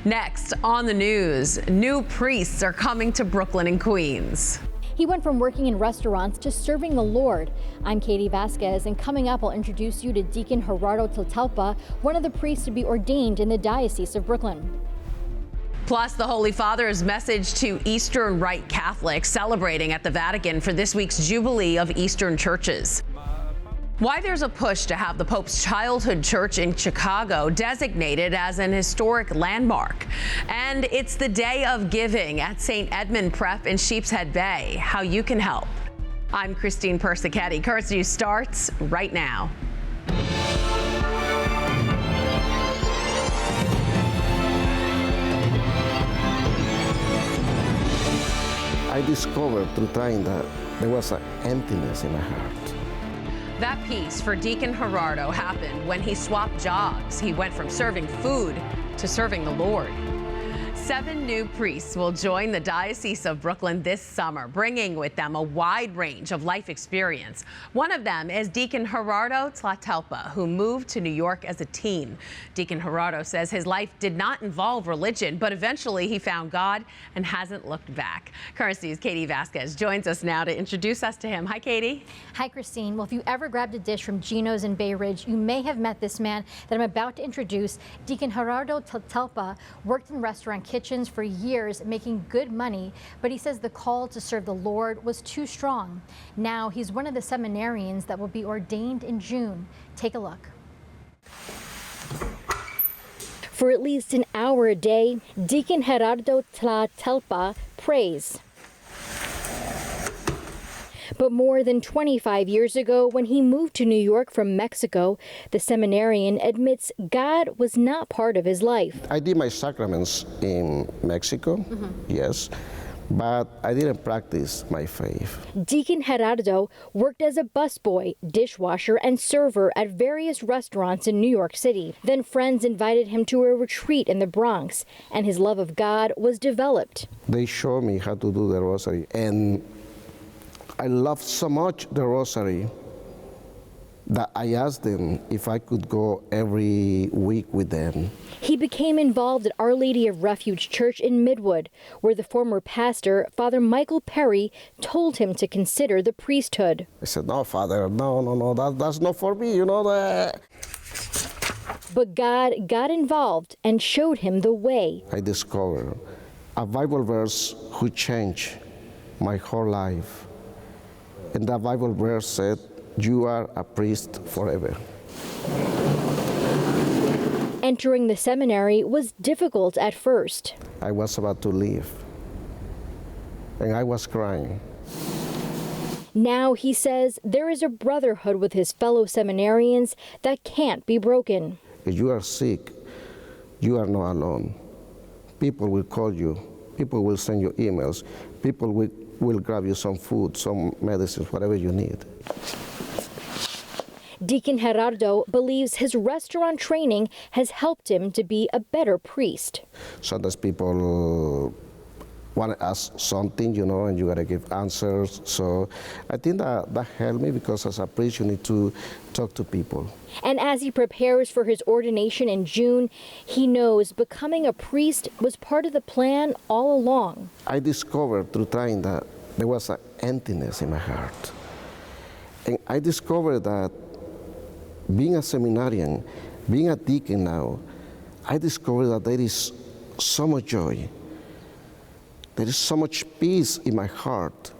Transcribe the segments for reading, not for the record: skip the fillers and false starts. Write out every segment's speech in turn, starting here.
Next on the news, new priests are coming to Brooklyn and Queens. He went from working in restaurants to serving the Lord. I'm Katie Vasquez, and coming up, I'll introduce you to Deacon Herardo Tiltalpa, one of the priests to be ordained in the Diocese of Brooklyn. Plus, the Holy Father's message to Eastern Rite Catholics celebrating at the Vatican for this week's Jubilee of Eastern churches. Why there's a push to have the Pope's childhood church in Chicago designated as an historic landmark. And it's the day of giving at St. Edmund Prep in Sheepshead Bay. How you can help. I'm Christine Persichetti. Currents News starts right now. I discovered through trying that there was an emptiness in my heart. That piece for Deacon Herardo happened when he swapped jobs. He went from serving food to serving the Lord. 7 new priests will join the Diocese of Brooklyn this summer, bringing with them a wide range of life experience. One of them is Deacon Herardo Tiltalpa, who moved to New York as a teen. Deacon Herardo says his life did not involve religion, but eventually he found God and hasn't looked back. Currents News' Katie Vasquez joins us now to introduce us to him. Hi, Katie. Hi, Christine. Well, if you ever grabbed a dish from Gino's in Bay Ridge, you may have met this man that I'm about to introduce. Deacon Herardo Tiltalpa worked in restaurant kitchens for years, making good money, but he says the call to serve the Lord was too strong. Now he's one of the seminarians that will be ordained in June. Take a look. For at least an hour a day, Deacon Herardo Tiltalpa prays. But more than 25 years ago, when he moved to New York from Mexico, the seminarian admits God was not part of his life. I did my sacraments in Mexico, yes, but I didn't practice my faith. Deacon Herardo worked as a busboy, dishwasher, and server at various restaurants in New York City. Then friends invited him to a retreat in the Bronx, and his love of God was developed. They showed me how to do the rosary, and I loved so much the rosary that I asked them if I could go every week with them. He became involved at Our Lady of Refuge Church in Midwood, where the former pastor, Father Michael Perry, told him to consider the priesthood. I said, no, Father, no, that's not for me, you know that. But God got involved and showed him the way. I discovered a Bible verse who changed my whole life. And that Bible verse said, you are a priest forever. Entering the seminary was difficult at first. I was about to leave, and I was crying. Now, he says, there is a brotherhood with his fellow seminarians that can't be broken. If you are sick, you are not alone. People will call you. People will send you emails. People will grab you some food, some medicines, whatever you need. Deacon Herardo believes his restaurant training has helped him to be a better priest. Sometimes people want to ask something, you know, and you got to give answers. So I think that helped me, because as a priest, you need to talk to people. And as he prepares for his ordination in June, he knows becoming a priest was part of the plan all along. I discovered through trying that there was an emptiness in my heart. And I discovered that being a seminarian, being a deacon now, I discovered that there is so much joy. There is so much peace in my heart.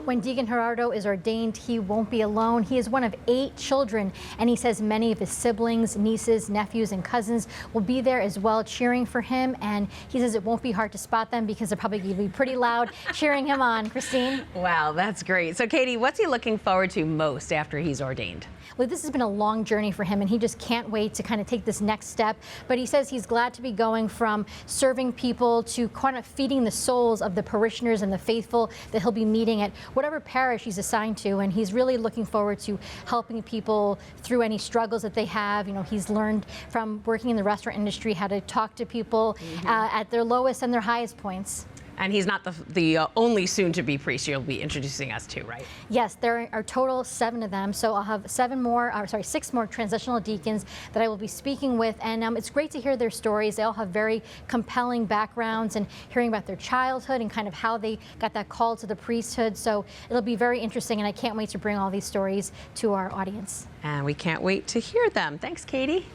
When Deacon Herardo is ordained, he won't be alone. He is one of 8 children, and he says many of his siblings, nieces, nephews, and cousins will be there as well, cheering for him. And he says it won't be hard to spot them because they're probably going to be pretty loud cheering him on. Christine? Wow, that's great. So, Katie, what's he looking forward to most after he's ordained? Well, this has been a long journey for him, and he just can't wait to kind of take this next step. But he says he's glad to be going from serving people to kind of feeding the souls of the parishioners and the faithful that he'll be meeting at whatever parish he's assigned to. And he's really looking forward to helping people through any struggles that they have. You know, he's learned from working in the restaurant industry how to talk to people at their lowest and their highest points. And he's not the only soon-to-be priest you'll be introducing us to, right? Yes, there are total 7 of them. So I'll have 6 more transitional deacons that I will be speaking with. And it's great to hear their stories. They all have very compelling backgrounds, and hearing about their childhood and kind of how they got that call to the priesthood. So it'll be very interesting, and I can't wait to bring all these stories to our audience. And we can't wait to hear them. Thanks, Katie.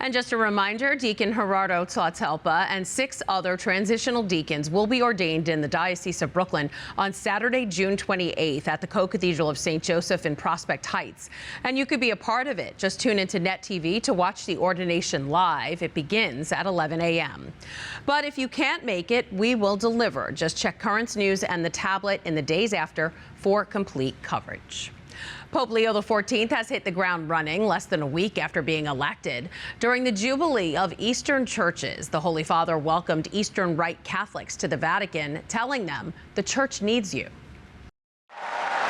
And just a reminder, Deacon Herardo Tlatelpa and 6 other transitional deacons will be ordained in the Diocese of Brooklyn on Saturday, June 28th at the Co-Cathedral of St. Joseph in Prospect Heights. And you could be a part of it. Just tune into Net TV to watch the ordination live. It begins at 11 a.m. But if you can't make it, we will deliver. Just check Currents News and the tablet in the days after for complete coverage. Pope Leo XIV has hit the ground running less than a week after being elected. During the Jubilee of Eastern churches, the Holy Father welcomed Eastern Rite Catholics to the Vatican, telling them the Church needs you.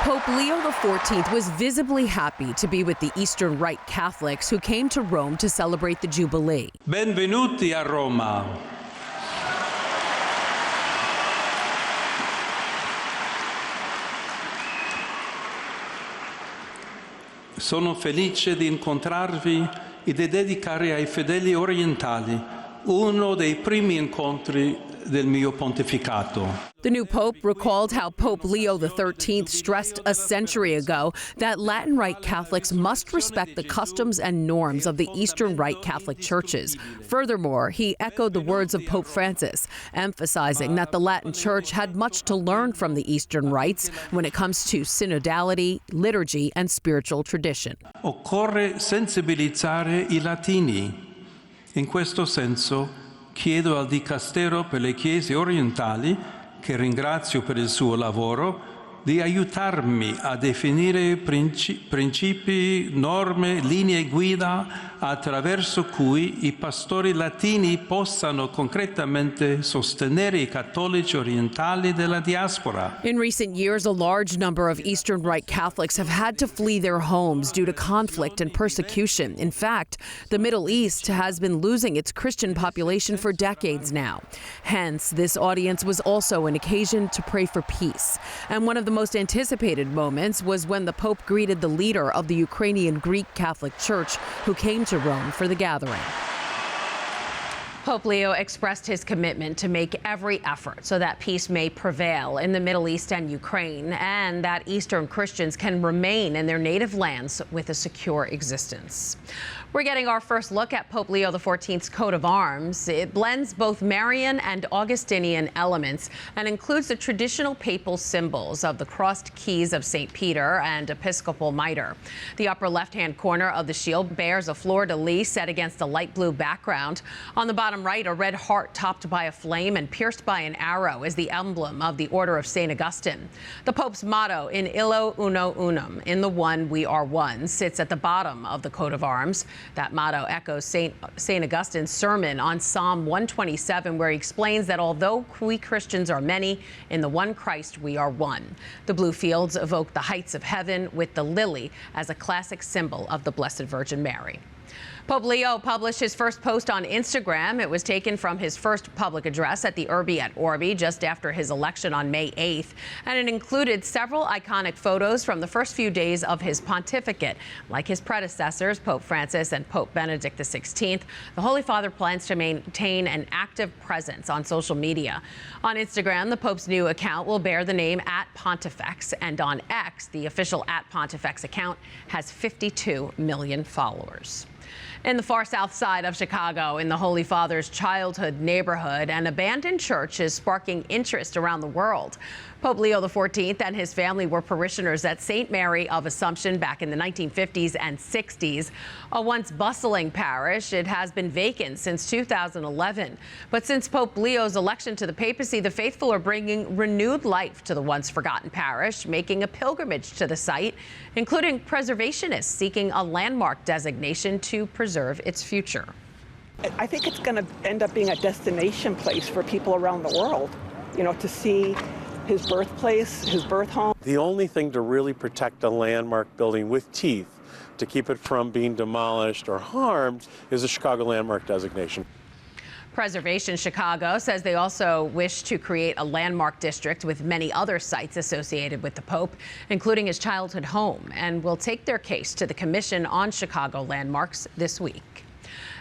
Pope Leo XIV was visibly happy to be with the Eastern Rite Catholics who came to Rome to celebrate the Jubilee. Benvenuti a Roma. Sono felice di incontrarvi e di dedicare ai fedeli orientali uno dei primi incontri del mio pontificato. The new pope recalled how Pope Leo XIII stressed a century ago that Latin Rite Catholics must respect the customs and norms of the Eastern Rite Catholic churches. Furthermore, he echoed the words of Pope Francis, emphasizing that the Latin Church had much to learn from the Eastern Rites when it comes to synodality, liturgy, and spiritual tradition. Occorre sensibilizzare I latini. In questo senso, chiedo al Dicastero per le Chiese orientali, che ringrazio per il suo lavoro, di aiutarmi a definire principi, norme, linee guida attraverso cui I pastori latini possano concretamente sostenere I cattolici orientali della diaspora. In recent years, a large number of Eastern Rite Catholics have had to flee their homes due to conflict and persecution. In fact, the Middle East has been losing its Christian population for decades now. Hence, this audience was also an occasion to pray for peace. And one of the most anticipated moments was when the Pope greeted the leader of the Ukrainian Greek Catholic Church, who came to Rome for the gathering. Pope Leo expressed his commitment to make every effort so that peace may prevail in the Middle East and Ukraine, and that Eastern Christians can remain in their native lands with a secure existence. We're getting our first look at Pope Leo XIV's coat of arms. It blends both Marian and Augustinian elements and includes the traditional papal symbols of the crossed keys of St. Peter and episcopal mitre. The upper left-hand corner of the shield bears a fleur-de-lis set against a light blue background. On the bottom right, a red heart topped by a flame and pierced by an arrow is the emblem of the Order of St. Augustine. The Pope's motto, In illo uno unum, in the one we are one, sits at the bottom of the coat of arms. That motto echoes St. Augustine's sermon on Psalm 127, where he explains that although we Christians are many, in the one Christ we are one. The blue fields evoke the heights of heaven, with the lily as a classic symbol of the Blessed Virgin Mary. Pope Leo published his first post on Instagram. It was taken from his first public address at the Urbi et Orbi just after his election on May 8th, and it included several iconic photos from the first few days of his pontificate. Like his predecessors, Pope Francis and Pope Benedict XVI, the Holy Father plans to maintain an active presence on social media. On Instagram, the Pope's new account will bear the name @Pontifex, and on X, the official @Pontifex account has 52 million followers. In the far south side of Chicago, in the Holy Father's childhood neighborhood, an abandoned church is sparking interest around the world. Pope Leo XIV and his family were parishioners at St. Mary of Assumption back in the 1950s and 60s. A once bustling parish, it has been vacant since 2011. But since Pope Leo's election to the papacy, the faithful are bringing renewed life to the once forgotten parish, making a pilgrimage to the site, including preservationists seeking a landmark designation to preserve its future. I think it's going to end up being a destination place for people around the world, to see his birthplace, his birth home. The only thing to really protect a landmark building with teeth to keep it from being demolished or harmed is a Chicago landmark designation. Preservation Chicago says they also wish to create a landmark district with many other sites associated with the Pope, including his childhood home, and will take their case to the Commission on Chicago Landmarks this week.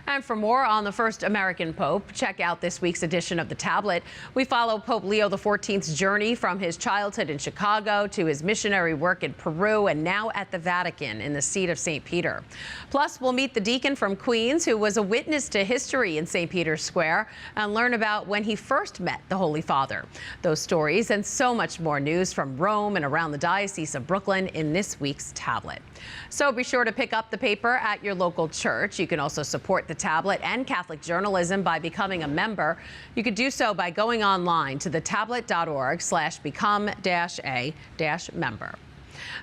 And for more on the first American Pope, check out this week's edition of The Tablet. We follow Pope Leo XIV's journey from his childhood in Chicago to his missionary work in Peru and now at the Vatican in the seat of St. Peter. Plus, we'll meet the deacon from Queens who was a witness to history in St. Peter's Square and learn about when he first met the Holy Father. Those stories and so much more news from Rome and around the Diocese of Brooklyn in this week's Tablet. So be sure to pick up the paper at your local church. You can also support the Tablet and Catholic journalism by becoming a member. You could do so by going online to thetablet.org/become-a-member.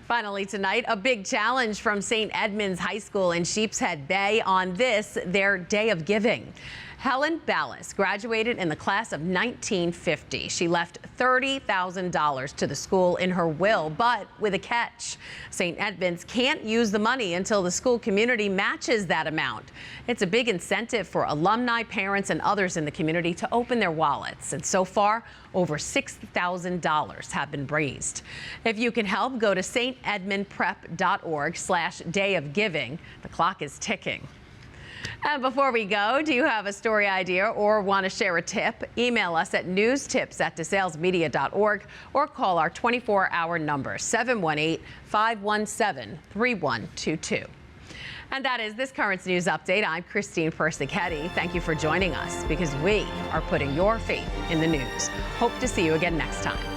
Finally tonight, a big challenge from St. Edmonds High School in Sheepshead Bay on this, their Day of Giving. Helen Ballas graduated in the class of 1950. She left $30,000 to the school in her will, but with a catch. St. Edmonds can't use the money until the school community matches that amount. It's a big incentive for alumni, parents, and others in the community to open their wallets. And so far, over $6,000 have been raised. If you can help, go to stedmondprep.org/Day of Giving. The clock is ticking. And before we go, do you have a story idea or want to share a tip? Email us at newstips@desalesmedia.org or call our 24-hour number, 718-517-3122. And that is this Currents News Update. I'm Christine Persichetti. Thank you for joining us because we are putting your faith in the news. Hope to see you again next time.